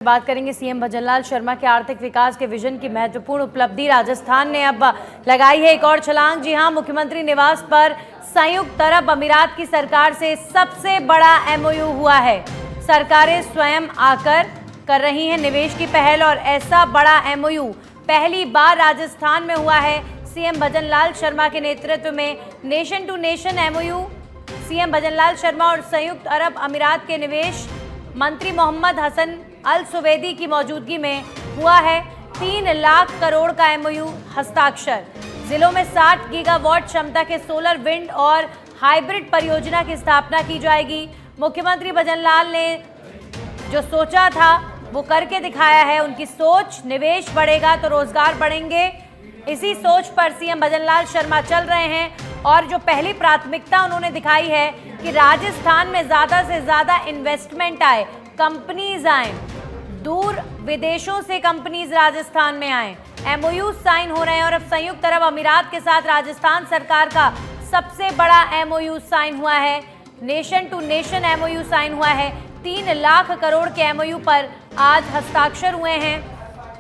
बात करेंगे सीएम भजनलाल शर्मा के आर्थिक विकास के विजन की महत्वपूर्ण उपलब्धि। राजस्थान ने अब लगाई है एक और छलांग। जी हां, मुख्यमंत्री निवास पर संयुक्त अरब अमीरात की सरकार से सबसे बड़ा एमओयू हुआ है। सरकारें स्वयं आकर कर रही हैं निवेश की पहल और ऐसा बड़ा एमओयू पहली बार राजस्थान में हुआ है। सीएम भजनलाल शर्मा के नेतृत्व में nation to nation MOU CM Bhajanlal Sharma और संयुक्त अरब अमीरात के निवेश मंत्री मोहम्मद हसन अल सुवेदी की मौजूदगी में हुआ है। 3 लाख करोड़ का एमओयू हस्ताक्षर। जिलों में 60 गीगावाट क्षमता के सोलर, विंड और हाइब्रिड परियोजना की स्थापना की जाएगी। मुख्यमंत्री भजनलाल ने जो सोचा था वो करके दिखाया है। उनकी सोच, निवेश बढ़ेगा तो रोजगार बढ़ेंगे, इसी सोच पर सीएम भजनलाल शर्मा चल रहे हैं। और जो पहली प्राथमिकता उन्होंने दिखाई है कि राजस्थान में ज़्यादा से ज़्यादा इन्वेस्टमेंट आए, कंपनीज आए, दूर विदेशों से कंपनीज राजस्थान में आए। एमओयू साइन हो रहे हैं और अब संयुक्त अरब अमीरात के साथ राजस्थान सरकार का सबसे बड़ा एमओयू साइन हुआ है। Nation to nation MOU sign हुआ है। 3 लाख करोड़ के एमओयू पर आज हस्ताक्षर हुए हैं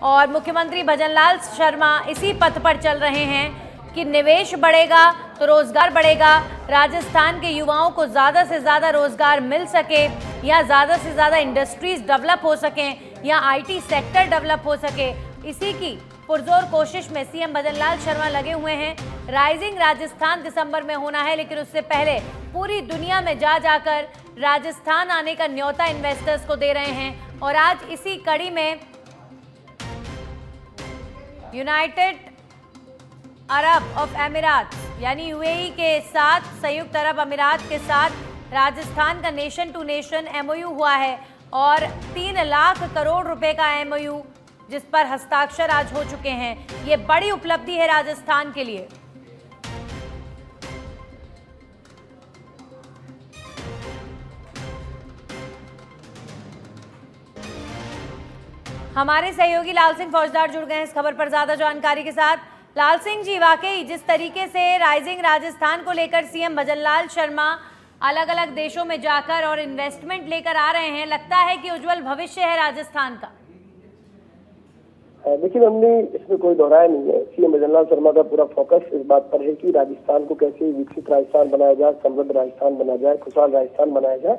और मुख्यमंत्री भजनलाल शर्मा इसी पथ पर चल रहे हैं कि निवेश बढ़ेगा तो रोजगार बढ़ेगा, राजस्थान के युवाओं को ज़्यादा से ज़्यादा रोजगार मिल सके, या ज़्यादा से ज़्यादा इंडस्ट्रीज डेवलप हो सकें, या आईटी सेक्टर डेवलप हो सके। इसी की पुरजोर कोशिश में सीएम भजनलाल शर्मा लगे हुए हैं। राइजिंग राजस्थान दिसंबर में होना है, लेकिन उससे पहले पूरी दुनिया में जाकर राजस्थान आने का न्योता इन्वेस्टर्स को दे रहे हैं। और आज इसी कड़ी में यूनाइटेड अरब ऑफ अमीरात यानी यूएई के साथ, संयुक्त अरब अमीरात के साथ राजस्थान का नेशन टू नेशन एमओयू हुआ है और 3 लाख करोड़ रुपए का एमओयू जिस पर हस्ताक्षर आज हो चुके हैं। ये बड़ी उपलब्धि है राजस्थान के लिए। हमारे सहयोगी लाल सिंह फौजदार जुड़ गए हैं इस खबर पर ज्यादा जानकारी के साथ। लाल सिंह जी, वाकई जिस तरीके से राइजिंग राजस्थान को लेकर सीएम भजनलाल शर्मा अलग अलग देशों में जाकर और इन्वेस्टमेंट लेकर आ रहे हैं, लगता है कि उज्जवल भविष्य है राजस्थान का। लेकिन हमने इसमें कोई दोहराया नहीं है। सीएम भजनलाल शर्मा का पूरा फोकस इस बात पर है कि राजस्थान को कैसे विकसित राजस्थान बनाया जाए, समृद्ध राजस्थान बनाया जाए, खुशहाल राजस्थान बनाया जाए।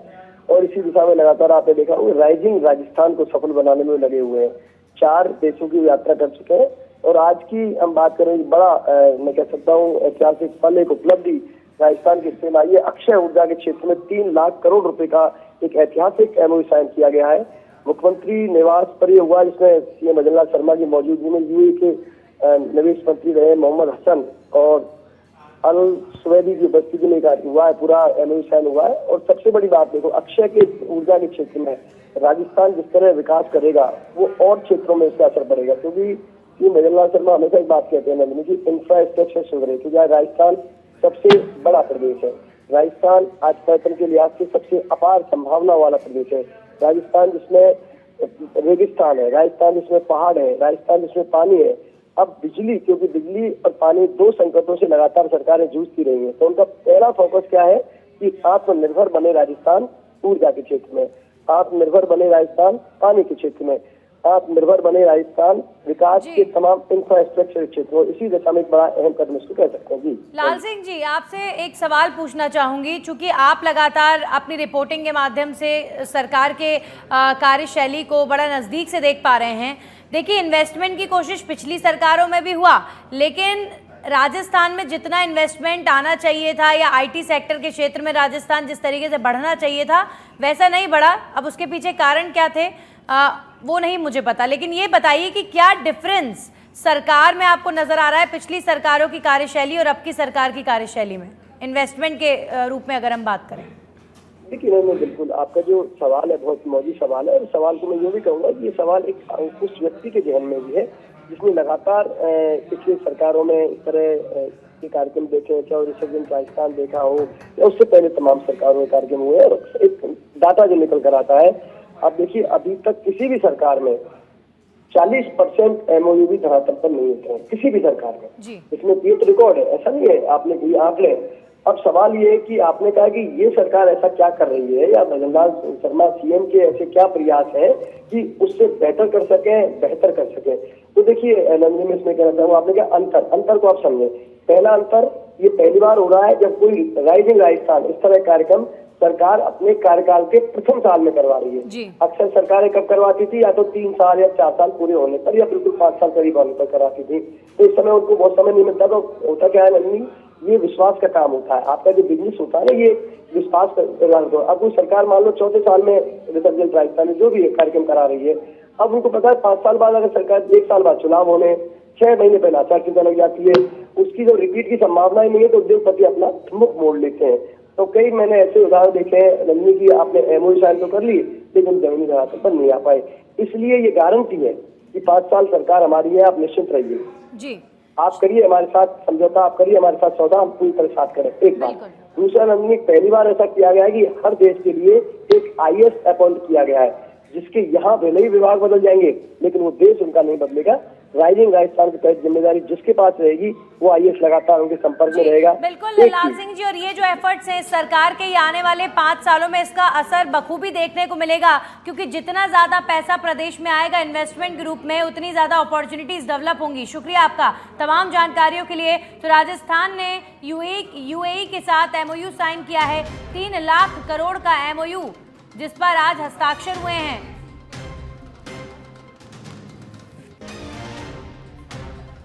और इसी दिशा में लगातार आपने देखा होगा राइजिंग राजस्थान को सफल बनाने में लगे हुए हैं। 4 देशों की यात्रा कर चुके हैं और आज की हम बात करें बड़ा मैं कह सकता हूँ ऐतिहासिक पल, एक उपलब्धि राजस्थान के हिस्से में आई है। अक्षय ऊर्जा के क्षेत्र में 3 लाख करोड़ रुपए का एक ऐतिहासिक एमओयू साइन किया गया है। मुख्यमंत्री निवास पर यह हुआ जिसमें सीएम भजनलाल शर्मा की मौजूदगी में यूएई के निवेश मंत्री रहे मोहम्मद हसन और अल सुवेदी की उपस्थिति में हुआ है। पूरा एमओयू साइन हुआ है। और सबसे बड़ी बात देखो, अक्षय के ऊर्जा के क्षेत्र में राजस्थान जिस तरह विकास करेगा वो और क्षेत्रों में इसका असर पड़ेगा। क्योंकि सीएम भजनलाल शर्मा हमेशा एक बात कहते हैं कि इंफ्रास्ट्रक्चर सुधरे, क्योंकि राजस्थान सबसे बड़ा प्रदेश है। राजस्थान आज पर्यटन के लिहाज से सबसे अपार संभावना वाला प्रदेश है। राजस्थान जिसमें रेगिस्तान है, राजस्थान जिसमें पहाड़ है, राजस्थान जिसमें पानी है। अब बिजली, क्योंकि बिजली और पानी 2 संकटों से लगातार सरकारें जूझती रही हैं, तो उनका पहला फोकस क्या है कि आत्मनिर्भर बने राजस्थान ऊर्जा के क्षेत्र में, आत्मनिर्भर बने राजस्थान पानी के क्षेत्र में, आत्मनिर्भर बने राजस्थान विकास के तमाम इंफ्रास्ट्रक्चर क्षेत्रों। इसी दिशा में एक बड़ा अहम कदम इसको कह सकते हैं। जी लाल सिंह जी, आपसे एक सवाल पूछना चाहूंगी, चूंकि आप लगातार अपनी रिपोर्टिंग के माध्यम से सरकार के कार्यशैली को बड़ा नजदीक से देख पा रहे हैं। देखिए, इन्वेस्टमेंट की कोशिश पिछली सरकारों में भी हुआ, लेकिन राजस्थान में जितना इन्वेस्टमेंट आना चाहिए था या आईटी सेक्टर के क्षेत्र में राजस्थान जिस तरीके से बढ़ना चाहिए था वैसा नहीं बढ़ा। अब उसके पीछे कारण क्या थे वो नहीं मुझे पता, लेकिन ये बताइए कि क्या डिफरेंस सरकार में आपको नजर आ रहा है पिछली सरकारों की कार्यशैली और अब की सरकार की कार्यशैली में, इन्वेस्टमेंट के रूप में अगर हम बात करें। देखिए, नहीं बिल्कुल आपका जो सवाल है बहुत मौजूद सवाल है। और सवाल को मैं ये भी कहूँगा कि ये सवाल एक उस व्यक्ति के जहन में भी है जिसने लगातार पिछली सरकारों में इस तरह के कार्यक्रम देखे हैं, चाहे रिसर्जेंट राजस्थान देखा हो या उससे पहले तमाम सरकारों में कार्यक्रम हुए। और एक डाटा जो निकल कर आता है, आप देखिए अभी तक किसी भी सरकार में 40% एमओयू भी धरातल पर नहीं होते हैं, किसी भी सरकार में। इसमें ये तो रिकॉर्ड है, ऐसा नहीं है आपने कोई आंकड़े अब सवाल ये है कि आपने कहा कि ये सरकार ऐसा क्या कर रही है या भजनलाल शर्मा सीएम के ऐसे क्या प्रयास है कि उससे बेहतर कर सके, बेहतर कर सके। तो देखिए नंदिनी, मैं इसमें कहना चाहूंगा, आपने कहा अंतर को आप समझे। पहला अंतर ये पहली बार हो रहा है जब कोई राइजिंग राजस्थान इस तरह कार्यक्रम सरकार अपने कार्यकाल के प्रथम साल में करवा रही है। अक्सर सरकारें कब करवाती थी, या तो 3 साल या 4 साल पूरे होने पर या बिल्कुल 5 साल करीब होने पर करवाती थी। तो इस समय उनको बहुत समय नहीं मिलता। तो होता क्या है नंदिनी, ये विश्वास का काम होता है। आपका जो बिजनेस होता है ना, ये विश्वास का। अब कोई सरकार मान लो चौथे साल में रिसर्जेंट राजस्थान में जो भी कार्यक्रम करा रही है, अब उनको पता है 5 साल बाद अगर सरकार 1 साल बाद चुनाव होने, 6 महीने पहले आचार संहिता लग जाती है, उसकी जो रिपीट की संभावना ही नहीं है, तो उद्योगपति अपना मुख मोड़ लेते हैं। तो कई मैंने ऐसे उदाहरण देखे हैं नंदिनी की, आपने एमओयू साइन तो कर ली लेकिन जमीनी धरातल पर नहीं आ पाए। इसलिए ये गारंटी है कि 5 साल सरकार हमारी है, आप निश्चित रहिए जी। आप करिए हमारे साथ समझौता, आप करिए हमारे साथ सौदा, हम पूरी तरह साथ करें। एक बात। दूसरा नंदिनी, पहली बार ऐसा किया गया है कि हर देश के लिए एक आईएएस अपॉइंट किया गया है, जिसके यहाँ भले ही विभाग बदल जाएंगे लेकिन वो देश उनका नहीं बदलेगा। राइजिंग राजस्थान के तहत जिम्मेदारी जिसके पास रहेगी वो आईएएस लगातार उनके संपर्क में रहेगा। बिल्कुल लाल सिंह जी, और ये जो एफर्ट्स हैं सरकार के, ये आने वाले 5 सालों में इसका असर बखूबी देखने को मिलेगा, क्योंकि जितना ज्यादा पैसा प्रदेश में आएगा इन्वेस्टमेंट के रूप में, उतनी ज्यादा अपॉर्चुनिटीज डेवलप होंगी। शुक्रिया आपका तमाम जानकारियों के लिए। तो राजस्थान ने यूएई के साथ एमओयू साइन किया है, 3 लाख करोड़ का एमओयू, जिस पर आज हस्ताक्षर हुए हैं।